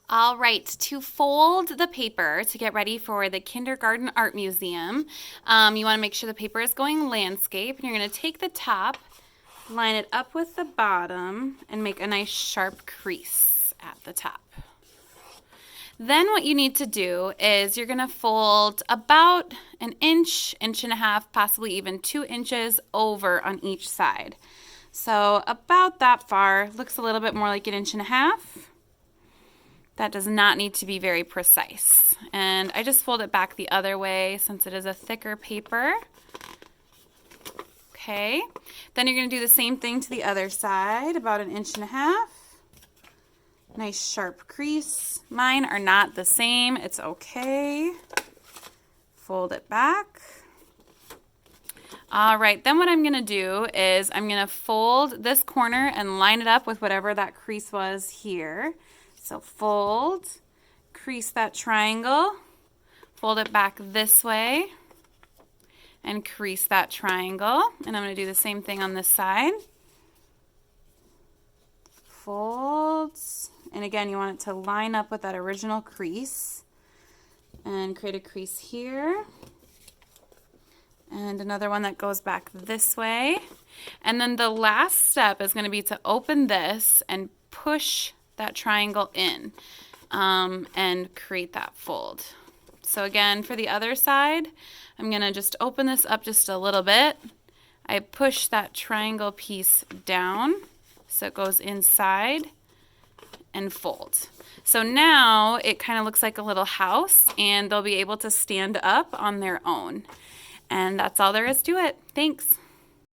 All right, to fold the paper to get ready for the Kindergarten Art Museum, you want to make sure the paper is going landscape. And you're going to take the top, line it up with the bottom, and make a nice sharp crease at the top. Then what you need to do is you're going to fold about an inch, inch and a half, possibly even 2 inches over on each side. So about that far, looks a little bit more like an inch and a half. That does not need to be very precise. And I just fold it back the other way since it is a thicker paper. Okay, then you're going to do the same thing to the other side, about an inch and a half. Nice sharp crease. Mine are not the same. It's okay. Fold it back. All right, then what I'm going to do is I'm going to fold this corner and line it up with whatever that crease was here. So fold, crease that triangle, fold it back this way, and crease that triangle. And I'm going to do the same thing on this side. Fold, and again, you want it to line up with that original crease. And create a crease here. And another one that goes back this way. And then the last step is going to be to open this and push that triangle in and create that fold. So again, for the other side, I'm going to just open this up just a little bit. I push that triangle piece down so it goes inside and fold. So now it kind of looks like a little house and they'll be able to stand up on their own. And that's all there is to it. Thanks.